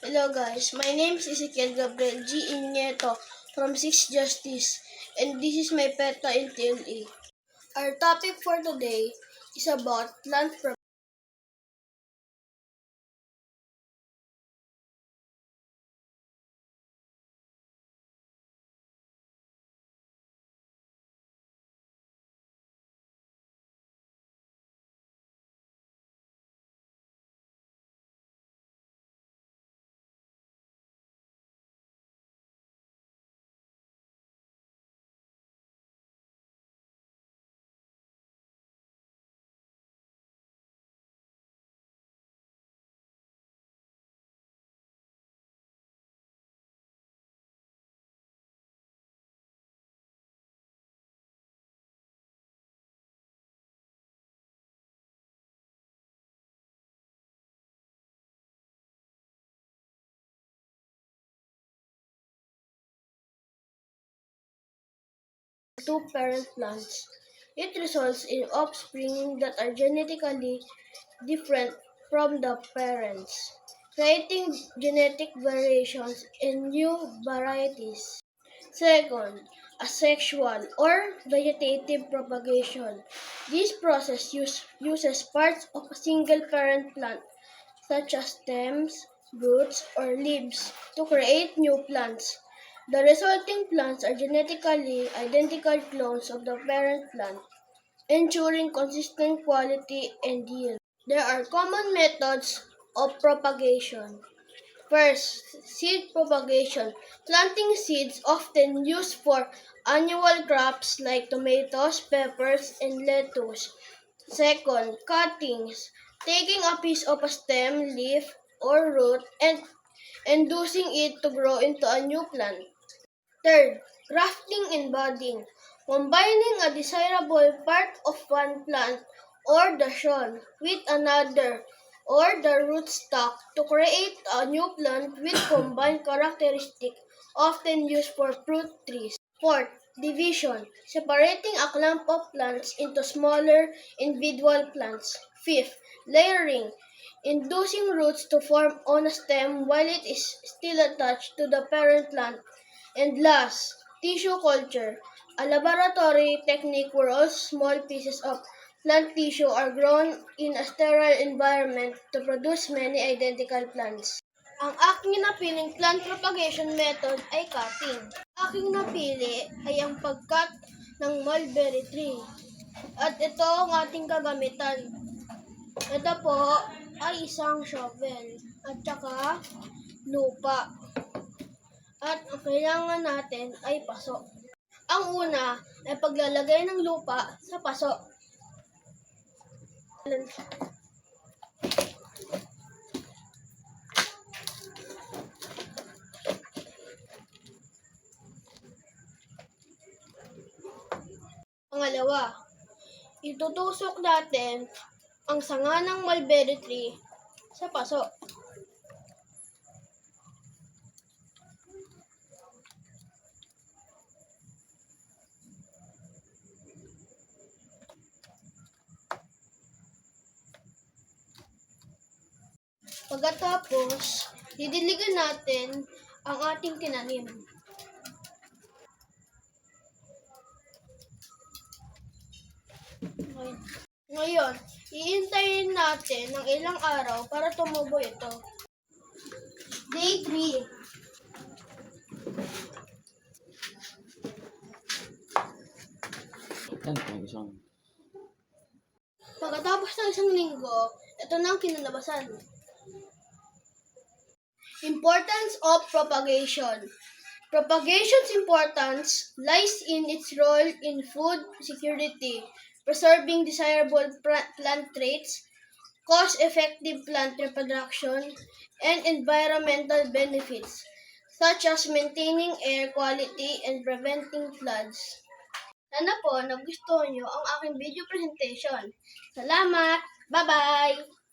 Hello guys, my name is Ezekiel Gabriel G. Inieto from 6th Justice, and this is my PETA in TLE. Our topic for today is about plant propagation. Two parent plants. It results in offspring that are genetically different from the parents, creating genetic variations in new varieties. Second, asexual or vegetative propagation. This process uses parts of a single parent plant, such as stems, roots, or leaves, to create new plants. The resulting plants are genetically identical clones of the parent plant, ensuring consistent quality and yield. There are common methods of propagation. First, seed propagation. Planting seeds often used for annual crops like tomatoes, peppers, and lettuce. Second, cuttings. Taking a piece of a stem, leaf, or root and inducing it to grow into a new plant. Third, grafting and budding. Combining a desirable part of one plant or the shown with another or the rootstock to create a new plant with combined characteristics often used for fruit trees. Fourth, division. Separating a clump of plants into smaller individual plants. Fifth, layering. Inducing roots to form on a stem while it is still attached to the parent plant. And last, tissue culture, a laboratory technique where all small pieces of plant tissue are grown in a sterile environment to produce many identical plants. Ang aking napiling plant propagation method ay cutting. Aking napili ay ang pag-cut ng mulberry tree. At ito ang ating kagamitan. Ito po ay isang shovel at saka lupa. At ang kailangan natin ay paso. Ang una ay paglalagay ng lupa sa paso. Pangalawa, itutusok natin ang sanga ng mulberry tree sa paso. Pagkatapos, didiligan natin ang ating tinanim. Ngayon, iintayin natin ng ilang araw para tumubo ito. Day 3. Pagkatapos ng isang linggo, ito na ang kinalabasan. Importance of propagation. Propagation's importance lies in its role in food security, preserving desirable plant traits, cost-effective plant reproduction, and environmental benefits, such as maintaining air quality and preventing floods. Sana po nagustuhan nyo ang aking video presentation. Salamat! Bye-bye!